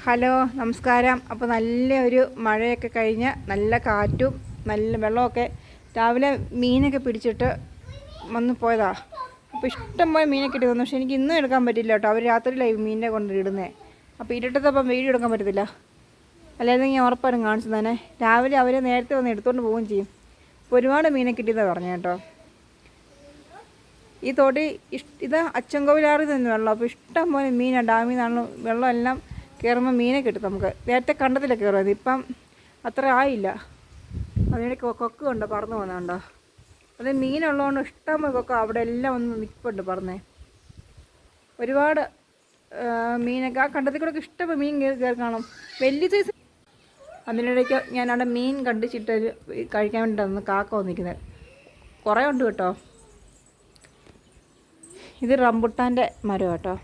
Hello നമസ്കാരം. അപ്പോൾ നല്ലൊരു മഴയൊക്കെ കഴിഞ്ഞ് നല്ല കാറ്റും നല്ല വെള്ളമൊക്കെ രാവിലെ മീനൊക്കെ പിടിച്ചിട്ട് വന്ന് പോയതാ. അപ്പോൾ ഇഷ്ടം പോലെ മീനൊക്കെ ഇട്ട് തന്നു. പക്ഷേ എനിക്ക് ഇന്നും എടുക്കാൻ പറ്റില്ല കേട്ടോ. അവർ രാത്രിയിലായി മീനിനെ കൊണ്ടിടുന്നത്. അപ്പോൾ ഇരുട്ടത്തപ്പം വീഡിയോ എടുക്കാൻ പറ്റത്തില്ല. അല്ലാതെ ഞാൻ ഉറപ്പായിട്ടും കാണിച്ചു തന്നെ. രാവിലെ അവർ നേരത്തെ വന്ന് എടുത്തുകൊണ്ട് പോവുകയും ചെയ്യും. അപ്പോൾ ഒരുപാട് മീനെ കിട്ടിയതാണ് പറഞ്ഞു കേട്ടോ. ഈ തോട്ടി ഇത് അച്ചൻകോവിലാറിൽ നിന്ന് വെള്ളം. അപ്പോൾ ഇഷ്ടം പോലെ മീനാണ്. ഡാമിൽ നിന്നാണ് വെള്ളം എല്ലാം കയറുമ്പോൾ മീനെ കിട്ടും നമുക്ക്. നേരത്തെ കണ്ടത്തിലൊക്കെ കയറുന്നത്, ഇപ്പം അത്ര ആയില്ല. അതിനിടെ കൊക്ക് കൊണ്ട് പറന്ന് പോകുന്നുണ്ടോ. അത് മീനുള്ളതുകൊണ്ട് ഇഷ്ടം പോലെ കൊക്ക അവിടെ എല്ലാം ഒന്ന് നിൽപ്പുണ്ട് പറന്നേ. ഒരുപാട് മീനൊക്കെ ആ കണ്ടത്തിൽ കൂടെ ഇഷ്ടം മീൻ കയറി കാണും. വലിയ സൈസ്. അതിനിടയ്ക്ക് ഞാൻ അവിടെ മീൻ കണ്ടിച്ചിട്ട് കഴിക്കാൻ വേണ്ടിയിട്ടാണ് കാക്ക വന്നിരിക്കുന്നത്. കുറേ ഉണ്ട് കേട്ടോ. ഇത് റംബുട്ടാൻ്റെ മരം കേട്ടോ.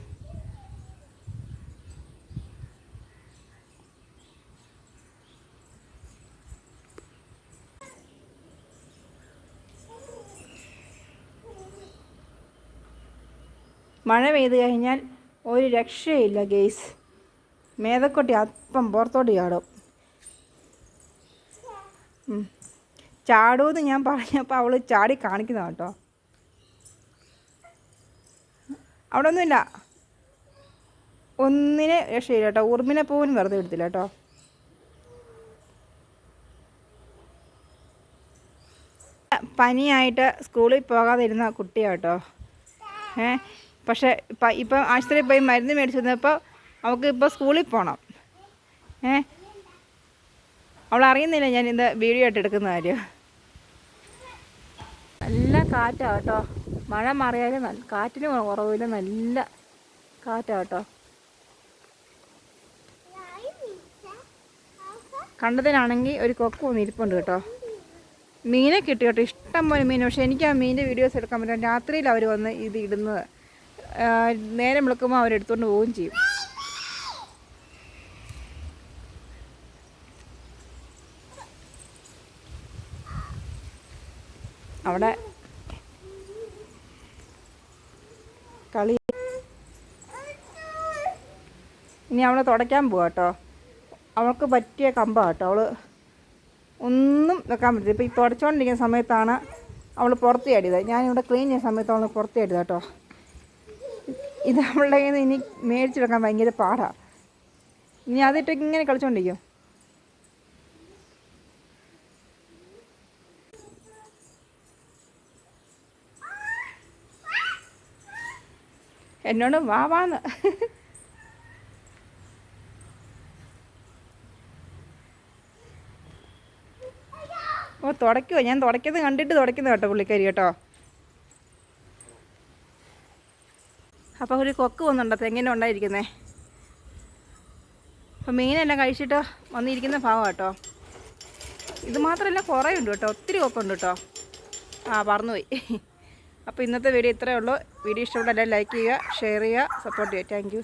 മഴ പെയ്ത് കഴിഞ്ഞാൽ ഒരു രക്ഷയില്ല ഗെയ്സ്. മേതക്കൊട്ടി അപ്പം പുറത്തോട്ട് ചാടും. ചാടുമെന്ന് ഞാൻ പറഞ്ഞപ്പോൾ അവൾ ചാടി കാണിക്കുന്ന കേട്ടോ. അവിടെ ഒന്നുമില്ല, ഒന്നിനെ രക്ഷയില്ല കേട്ടോ. ഉറുമ്പിനെ പോലും വെറുതെ എടുത്തില്ല കേട്ടോ. പനിയായിട്ട് സ്കൂളിൽ പോകാതിരുന്ന കുട്ടിയാട്ടോ. പക്ഷേ ഇപ്പം ആശുപത്രിയിൽ പോയി മരുന്ന് മേടിച്ച് വന്നപ്പോൾ അവൾക്ക് ഇപ്പോൾ സ്കൂളിൽ പോകണം. അവൾ അറിയുന്നില്ല ഞാൻ ഇത് വീഡിയോ ആയിട്ട് എടുക്കുന്ന കാര്യം. നല്ല കാറ്റാണ് കേട്ടോ. മഴ മാറിയാലും കാറ്റിന് കുറവില്ല, നല്ല കാറ്റാണ് കേട്ടോ. കണ്ടതിനാണെങ്കിൽ ഒരു കൊക്ക് വന്ന് ഇരിപ്പുണ്ട് കേട്ടോ. മീനെ കിട്ടി കേട്ടോ, ഇഷ്ടം പോലെ മീൻ. പക്ഷേ എനിക്ക് ആ മീനിൻ്റെ വീഡിയോസ് എടുക്കാൻ പറ്റും. രാത്രിയിൽ അവർ വന്ന് ഇത് ഇടുന്നത്. നേരം വിളിക്കുമ്പോൾ അവരെടുത്തുകൊണ്ട് പോവുകയും ചെയ്യും. അവിടെ കളി. ഇനി അവളെ തുടയ്ക്കാൻ പോവാ കേട്ടോ. അവൾക്ക് പറ്റിയ കമ്പാണ് കേട്ടോ. അവൾ ഒന്നും വെക്കാൻ പറ്റില്ല. ഇപ്പോൾ ഈ തുടച്ചുകൊണ്ടിരിക്കുന്ന സമയത്താണ് അവൾ പുറത്ത് ചാടിയത്. ഞാനിവിടെ ക്ലീൻ ചെയ്യുന്ന സമയത്ത് അവൾ പുറത്ത് ചാടിയത് കേട്ടോ. ഇത് അവളുടെ കയ്യിൽ നിന്ന് ഇനി മേടിച്ചെടുക്കാൻ ഭയങ്കര പാടാണ്. ഇനി അതിട്ട് ഇങ്ങനെ കളിച്ചുകൊണ്ടിരിക്കും. എന്നോട് വാന്ന്. ഓ തുടയ്ക്കുമോ? ഞാൻ തുടയ്ക്കുന്നത് കണ്ടിട്ട് തുടയ്ക്കുന്നത് കേട്ടോ പുള്ളിക്കാരി കേട്ടോ. അപ്പോൾ ഒരു കൊക്ക് വന്നുണ്ടോ തെങ്ങിൻ്റെ ഉണ്ടായിരിക്കുന്നത്. അപ്പോൾ മീനെല്ലാം കഴിച്ചിട്ട് വന്നിരിക്കുന്ന ഭാവം കേട്ടോ. ഇത് മാത്രമല്ല കുറേ ഉണ്ട് കേട്ടോ, ഒത്തിരി കൊക്കുണ്ട് കേട്ടോ. പറന്നുപോയി. അപ്പോൾ ഇന്നത്തെ വീഡിയോ ഇത്രയേ ഉള്ളൂ. വീഡിയോ ഇഷ്ടപ്പെട്ട എല്ലാവരും ലൈക്ക് ചെയ്യുക, ഷെയർ ചെയ്യുക, സപ്പോർട്ട് ചെയ്യുക. Thank you.